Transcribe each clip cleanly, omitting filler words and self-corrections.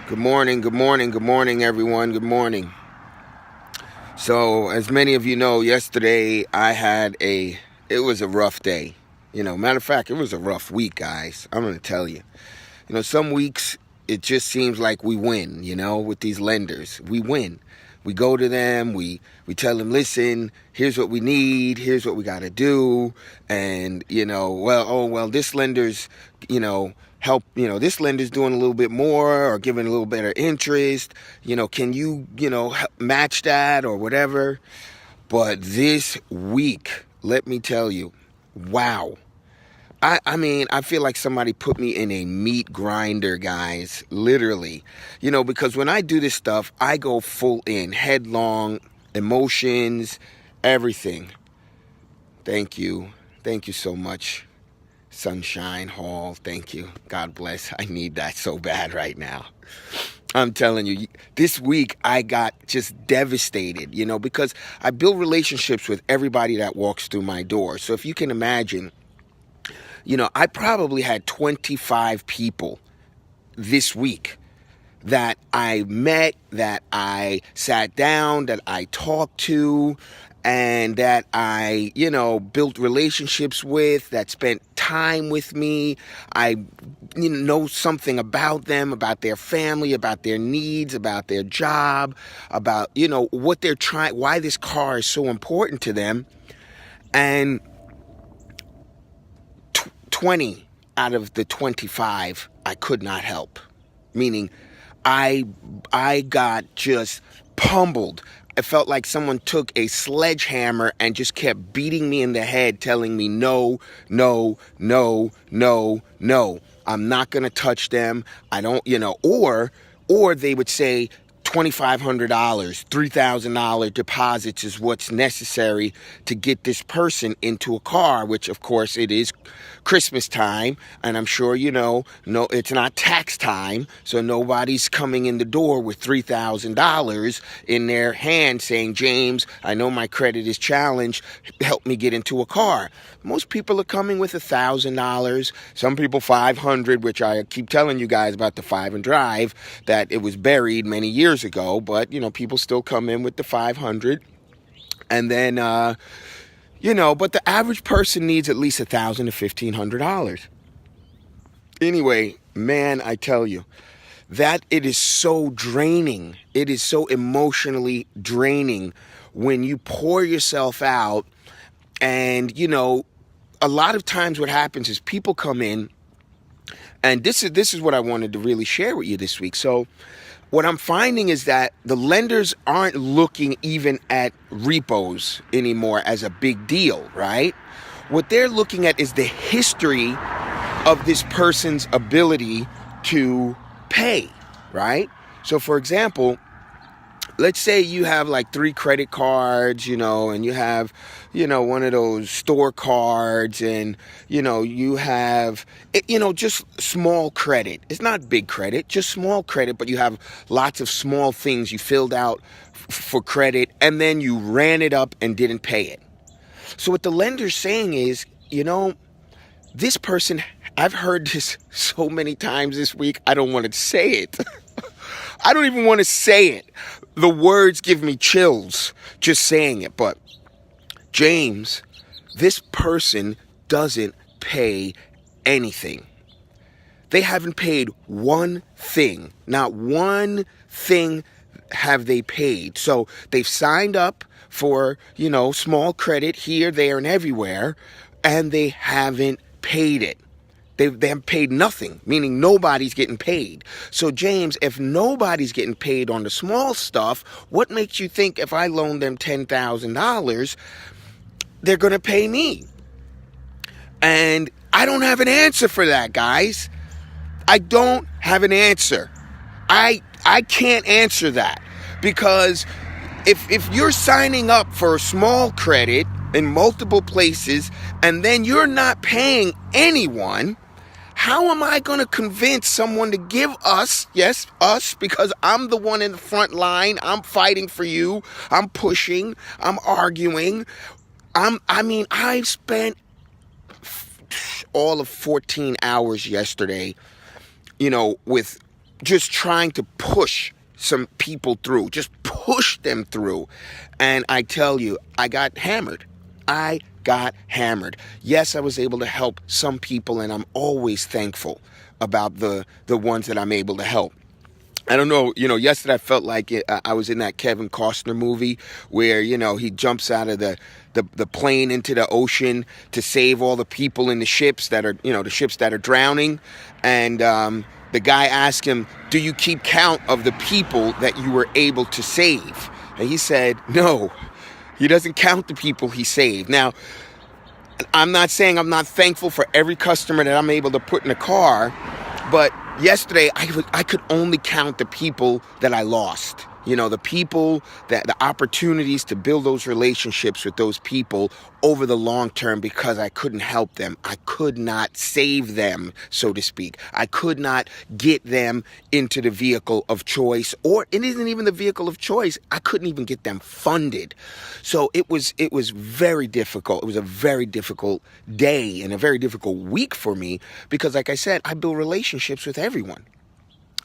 Good morning, good morning, good morning, everyone. Good morning. So, as many of you know, yesterday it was a rough day. Matter of fact, it was a rough week, guys. I'm going to tell you. Some weeks it just seems like we win, with these lenders. We win. We go to them, we tell them, listen, here's what we need, here's what we got to do. And, this lender's, help, this lender's doing a little bit more or giving a little better interest. Can you, match that or whatever? But this week, let me tell you, wow. I feel like somebody put me in a meat grinder, guys, literally. Because when I do this stuff, I go full in, headlong, emotions, everything. Thank you. Thank you so much, Sunshine Hall. Thank you. God bless. I need that so bad right now. I'm telling you, this week I got just devastated, because I build relationships with everybody that walks through my door. So if you can imagine, I probably had 25 people this week that I met, that I sat down, that I talked to, and that I, built relationships with, that spent time with me. I know something about them, about their family, about their needs, about their job, about, what they're trying, why this car is so important to them. And 20 out of the 25 I could not help, meaning I got just pummeled. It felt like someone took a sledgehammer and just kept beating me in the head, telling me no, no, no, no, no. I'm not going to touch them. I don't, or they would say $2,500, $3,000 deposits is what's necessary to get this person into a car, which of course it is Christmas time, and I'm sure no, it's not tax time, so nobody's coming in the door with $3,000 in their hand saying, James, I know my credit is challenged, help me get into a car. Most people are coming with $1,000, some people $500, which I keep telling you guys about the 5 and drive, that it was buried many years ago, but people still come in with the 500. And then but the average person needs at least $1,000 to $1,500. Anyway, man, I tell you that it is so draining. It is so emotionally draining when you pour yourself out. And a lot of times what happens is people come in, and this is what I wanted to really share with you this week. So what I'm finding is that the lenders aren't looking even at repos anymore as a big deal, right? What they're looking at is the history of this person's ability to pay, right? So for example, let's say you have like 3 credit cards, and you have, one of those store cards, and, you have, just small credit. It's not big credit, just small credit, but you have lots of small things you filled out for credit, and then you ran it up and didn't pay it. So what the lender's saying is, this person, I've heard this so many times this week, I don't want to say it. I don't even want to say it. The words give me chills just saying it. But James, this person doesn't pay anything. They haven't paid one thing. Not one thing have they paid. So they've signed up for, small credit here, there, and everywhere, and they haven't paid it. They haven't paid nothing, meaning nobody's getting paid. So, James, if nobody's getting paid on the small stuff, what makes you think if I loan them $10,000, they're going to pay me? And I don't have an answer for that, guys. I don't have an answer. I can't answer that, because if you're signing up for small credit in multiple places and then you're not paying anyone, how am I going to convince someone to give us, yes, us, because I'm the one in the front line, I'm fighting for you, I'm pushing, I'm arguing. I spent all of 14 hours yesterday, with just trying to push some people through, just push them through. And I tell you, I got hammered. I got hammered. Yes, I was able to help some people, and I'm always thankful about the ones that I'm able to help. I don't know, yesterday I felt like I was in that Kevin Costner movie where, he jumps out of the plane into the ocean to save all the people in the ships that are, the ships that are drowning. And the guy asked him, do you keep count of the people that you were able to save? And he said, no, he doesn't count the people he saved. Now, I'm not saying I'm not thankful for every customer that I'm able to put in a car, but yesterday I could only count the people that I lost. The people, the opportunities to build those relationships with those people over the long term, because I couldn't help them. I could not save them, so to speak. I could not get them into the vehicle of choice, or it isn't even the vehicle of choice. I couldn't even get them funded. So it was very difficult. It was a very difficult day and a very difficult week for me because, like I said, I build relationships with everyone.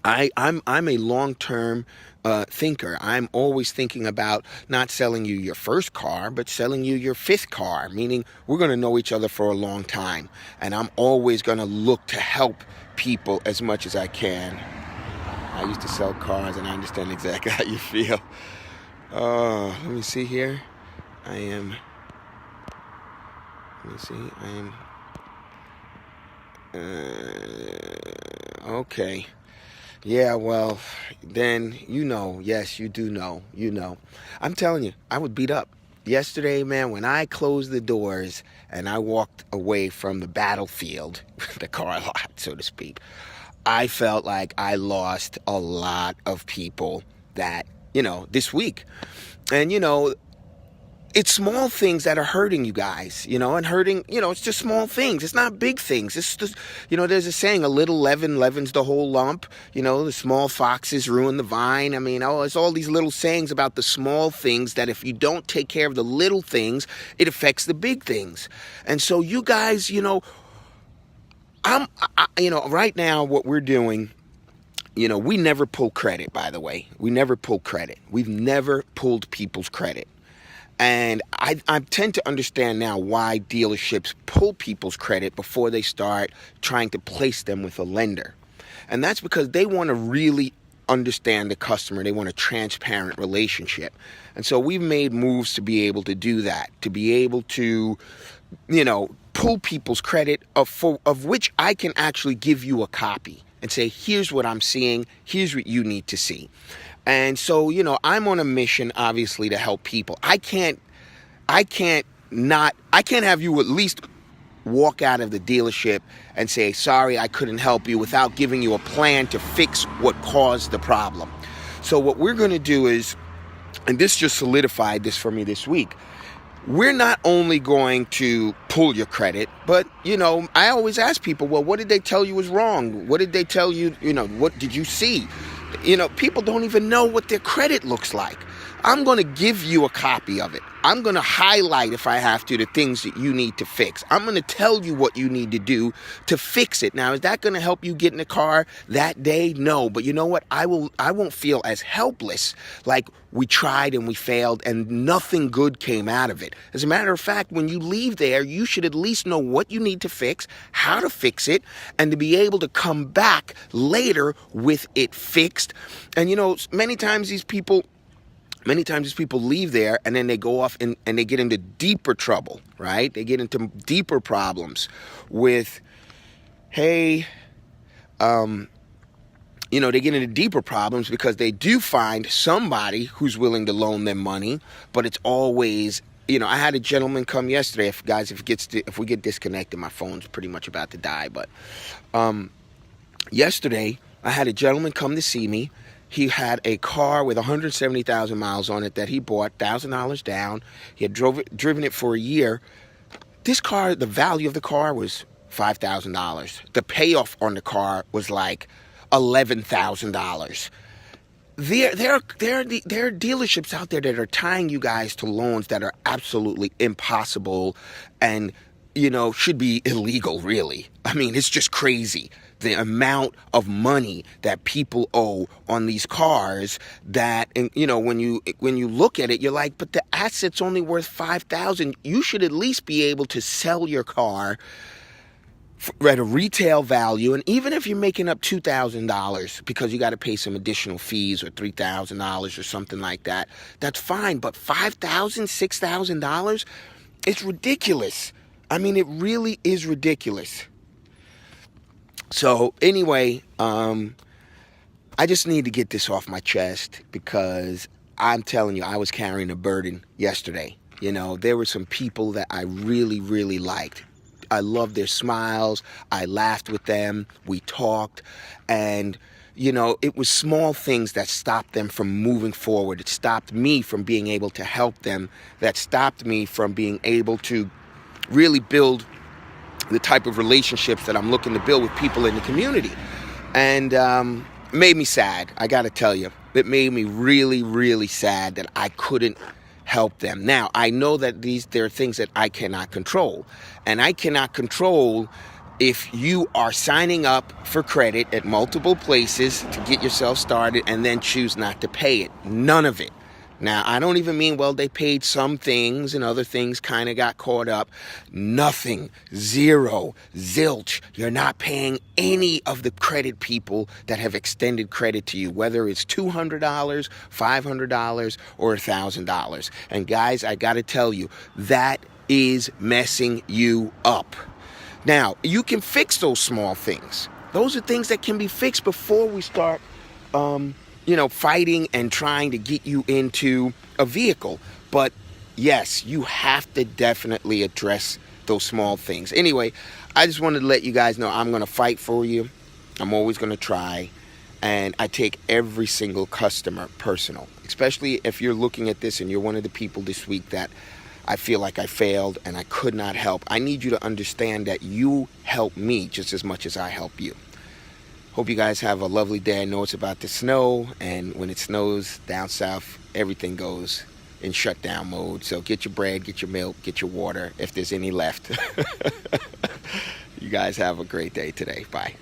I'm a long-term thinker. I'm always thinking about not selling you your first car, but selling you your fifth car, meaning we're going to know each other for a long time. And I'm always going to look to help people as much as I can. I used to sell cars, and I understand exactly how you feel. Let me see here. Okay. Yeah, well, then, yes, you do know, I'm telling you, I would beat up. Yesterday, man, when I closed the doors and I walked away from the battlefield, the car lot, so to speak, I felt like I lost a lot of people that, this week. And, it's small things that are hurting you guys, and hurting, it's just small things. It's not big things. It's just, there's a saying, a little leaven leavens the whole lump. The small foxes ruin the vine. I mean, it's all these little sayings about the small things that if you don't take care of the little things, it affects the big things. And so you guys, right now what we're doing, we never pull credit, by the way. We never pull credit. We've never pulled people's credit. And I tend to understand now why dealerships pull people's credit before they start trying to place them with a lender. And that's because they want to really understand the customer. They want a transparent relationship. And so we've made moves to be able to do that, to be able to, pull people's credit of which I can actually give you a copy and say, here's what I'm seeing, here's what you need to see. And so, I'm on a mission, obviously, to help people. I can't have you at least walk out of the dealership and say, sorry, I couldn't help you, without giving you a plan to fix what caused the problem. So what we're going to do is, and this just solidified this for me this week, we're not only going to pull your credit, but, I always ask people, well, what did they tell you was wrong? What did they tell you, what did you see? People don't even know what their credit looks like. I'm going to give you a copy of it. I'm going to highlight, if I have to, the things that you need to fix. I'm going to tell you what you need to do to fix it. Now, is that going to help you get in the car that day? No. But you know what? I won't feel as helpless, like we tried and we failed and nothing good came out of it. As a matter of fact, when you leave there, you should at least know what you need to fix, how to fix it, and to be able to come back later with it fixed. And, many times these people leave there and then they go off and they get into deeper trouble, right? They get into deeper problems with, they get into deeper problems because they do find somebody who's willing to loan them money, but it's always, I had a gentleman come yesterday. If we get disconnected, my phone's pretty much about to die, but yesterday I had a gentleman come to see me. He had a car with 170,000 miles on it that he bought, $1,000 down. He had driven it for a year. This car, the value of the car was $5,000. The payoff on the car was like $11,000. There are dealerships out there that are tying you guys to loans that are absolutely impossible and, should be illegal, really. I mean, it's just crazy. the amount of money that people owe on these cars that, and you know, when you look at it, you're like, but the asset's only worth $5,000. You should at least be able to sell your car at a retail value, and even if you're making up $2,000 because you got to pay some additional fees or $3,000 or something like that, that's fine. But $5,000, $6,000, it's ridiculous. I mean, it really is ridiculous. So anyway, I just need to get this off my chest because I'm telling you, I was carrying a burden yesterday. You know, there were some people that I really, really liked. I loved their smiles. I laughed with them. We talked. And, you know, it was small things that stopped them from moving forward. It stopped me from being able to help them. That stopped me from being able to really build the type of relationships that I'm looking to build with people in the community. And it made me sad, I got to tell you. It made me really, really sad that I couldn't help them. Now, I know that there are things that I cannot control. And I cannot control if you are signing up for credit at multiple places to get yourself started and then choose not to pay it. None of it. Now, I don't even mean, well, they paid some things and other things kind of got caught up. Nothing. Zero. Zilch. You're not paying any of the credit people that have extended credit to you, whether it's $200, $500, or $1,000. And guys, I got to tell you, that is messing you up. Now, you can fix those small things. Those are things that can be fixed before we start fighting and trying to get you into a vehicle. But yes, you have to definitely address those small things. Anyway, I just wanted to let you guys know I'm going to fight for you. I'm always going to try. And I take every single customer personal, especially if you're looking at this and you're one of the people this week that I feel like I failed and I could not help. I need you to understand that you help me just as much as I help you. Hope you guys have a lovely day. I know it's about to snow, and when it snows down south, everything goes in shutdown mode. So get your bread, get your milk, get your water, if there's any left. You guys have a great day today. Bye.